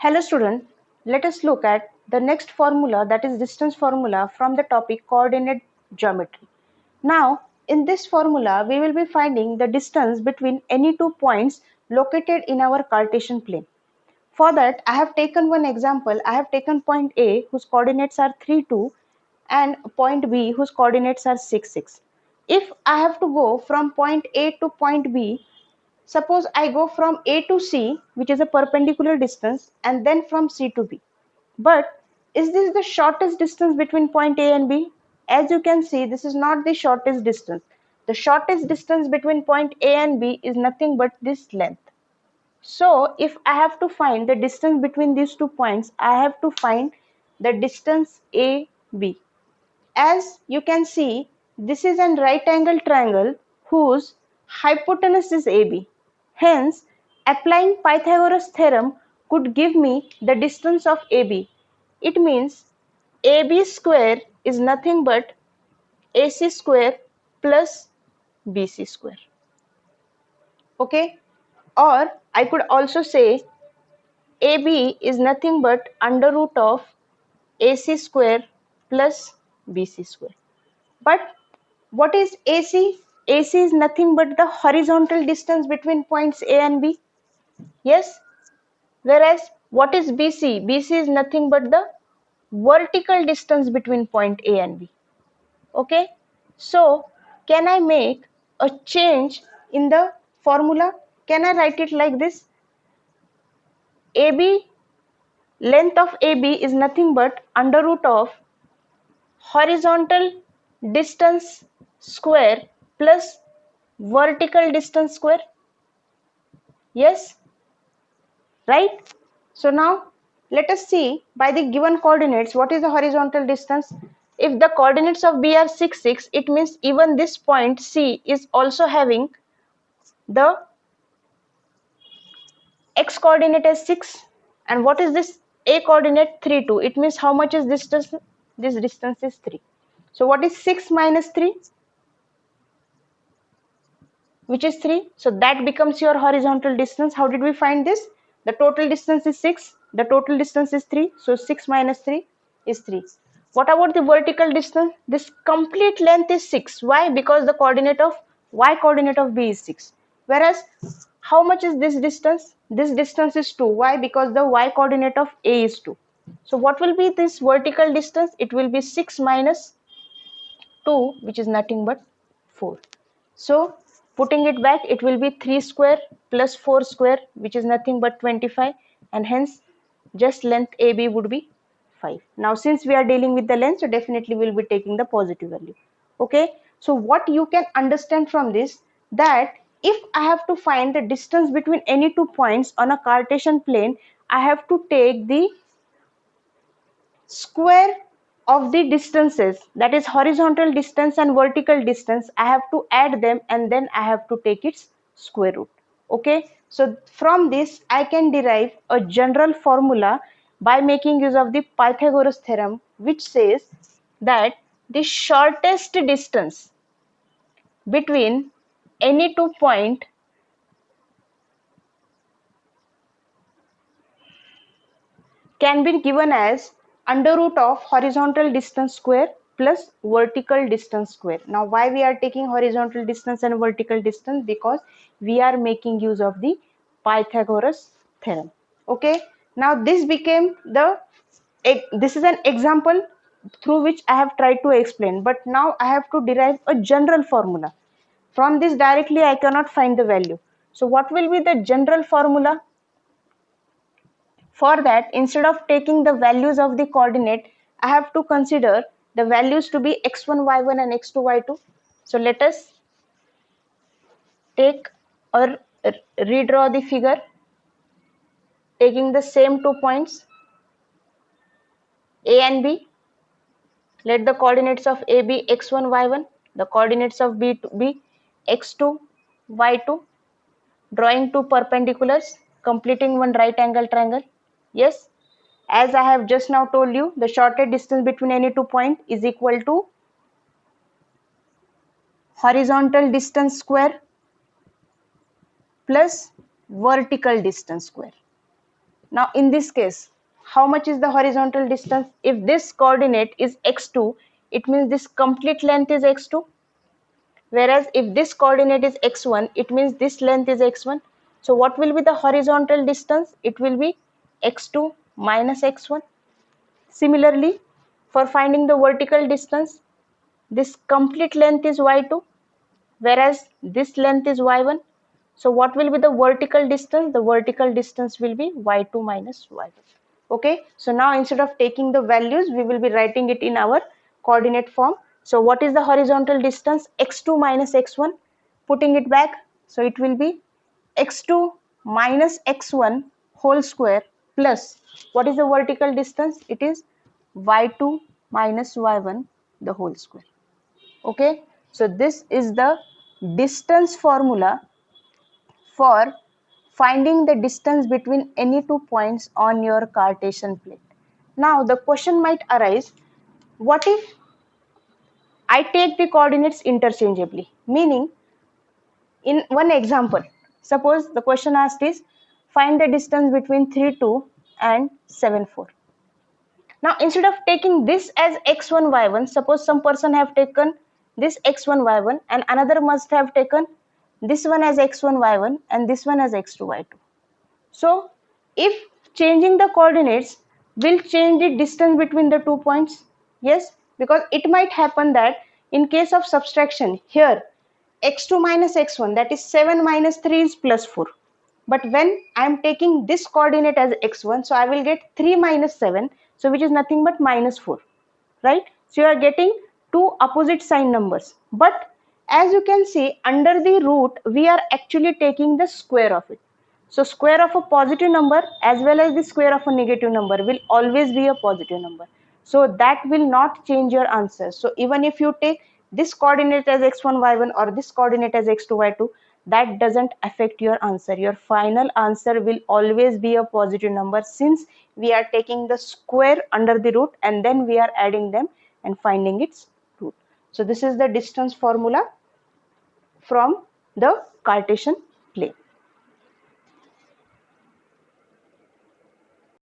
Hello student, let us look at the next formula, that is distance formula from the topic coordinate geometry. Now in this formula we will be finding the distance between any two points located in our Cartesian plane. For that I have taken one example. I have taken point A whose coordinates are 3, 2 and point B whose coordinates are 6, 6. If I have to go from point A to point B, suppose I go from A to C, which is a perpendicular distance, and then from C to B. But is this the shortest distance between point A and B? As you can see, this is not the shortest distance. The shortest distance between point A and B is nothing but this length. So if I have to find the distance between these 2 points, I have to find the distance AB. As you can see, this is a right angle triangle whose hypotenuse is AB. Hence, applying Pythagoras theorem could give me the distance of AB. It means AB square is nothing but AC square plus BC square. Okay? Or I could also say AB is nothing but under root of AC square plus BC square. But what is AC? AC is nothing but the horizontal distance between points A and B. Yes? Whereas what is BC? BC is nothing but the vertical distance between point A and B. Okay? So, can I make a change in the formula? Can I write it like this? AB, length of AB is nothing but under root of horizontal distance square plus vertical distance square. Yes, right? So now let us see by the given coordinates what is the horizontal distance. If the coordinates of B are 6, 6, it means even this point C is also having the x coordinate as 6. And what is this A coordinate? 3, 2. It means how much is this distance? This distance is 3. So what is 6 minus 3? Which is 3. So that becomes your horizontal distance. How did we find this? The total distance is 6. The total distance is 3. So 6 minus 3 is 3. What about the vertical distance? This complete length is 6. Why? Because the coordinate of y coordinate of B is 6. Whereas how much is this distance? This distance is 2. Why? Because the y coordinate of A is 2. So what will be this vertical distance? It will be 6 minus 2, which is nothing but 4. So putting it back, it will be 3 square plus 4 square, which is nothing but 25, and hence just length AB would be 5. Now since we are dealing with the length, so definitely we will be taking the positive value. Okay, so what you can understand from this, that if I have to find the distance between any two points on a Cartesian plane, I have to take the square of the distances, that is horizontal distance and vertical distance. I have to add them and then I have to take its square root. Okay, so from this I can derive a general formula by making use of the Pythagoras theorem, which says that the shortest distance between any two point can be given as under root of horizontal distance square plus vertical distance square. Now why we are taking horizontal distance and vertical distance? Because we are making use of the Pythagoras theorem. Okay, now this became the, this is an example through which I have tried to explain, but now I have to derive a general formula. From this directly I cannot find the value. So what will be the general formula? For that, instead of taking the values of the coordinate, I have to consider the values to be x1, y1 and x2, y2. So let us take or redraw the figure taking the same 2 points A and B. Let the coordinates of A be x1, y1, the coordinates of B to be x2, y2. Drawing two perpendiculars, completing one right angle triangle. Yes, as I have just now told you, the shortest distance between any two points is equal to horizontal distance square plus vertical distance square. Now in this case, how much is the horizontal distance? If this coordinate is x2, it means this complete length is x2. Whereas if this coordinate is x1, it means this length is x1. So what will be the horizontal distance? It will be x2 minus x1. Similarly, for finding the vertical distance, this complete length is y2, whereas this length is y1. So what will be the vertical distance? The vertical distance will be y2 minus y1. Okay, so now instead of taking the values, we will be writing it in our coordinate form. So what is the horizontal distance? x2 minus x1. Putting it back, so it will be x2 minus x1 whole square plus, what is the vertical distance? It is y2 minus y1 the whole square. Okay, so this is the distance formula for finding the distance between any 2 points on your Cartesian plane. Now the question might arise, what if I take the coordinates interchangeably? Meaning, in one example, suppose the question asked is, find the distance between 3, 2 and 7, 4. Now instead of taking this as x1, y1, suppose some person have taken this x1, y1 and another must have taken this one as x1, y1 and this one as x2, y2. So if changing the coordinates will change the distance between the 2 points, yes, because it might happen that in case of subtraction here x2 minus x1, that is 7 minus 3 is plus 4. But when I am taking this coordinate as x1, so I will get 3 minus 7, so which is nothing but minus 4, right? So you are getting two opposite sign numbers. But as you can see, under the root, we are actually taking the square of it. So square of a positive number as well as the square of a negative number will always be a positive number. So that will not change your answer. So even if you take this coordinate as x1, y1 or this coordinate as x2, y2, that doesn't affect your answer. Your final answer will always be a positive number, since we are taking the square under the root and then we are adding them and finding its root. So this is the distance formula from the Cartesian plane.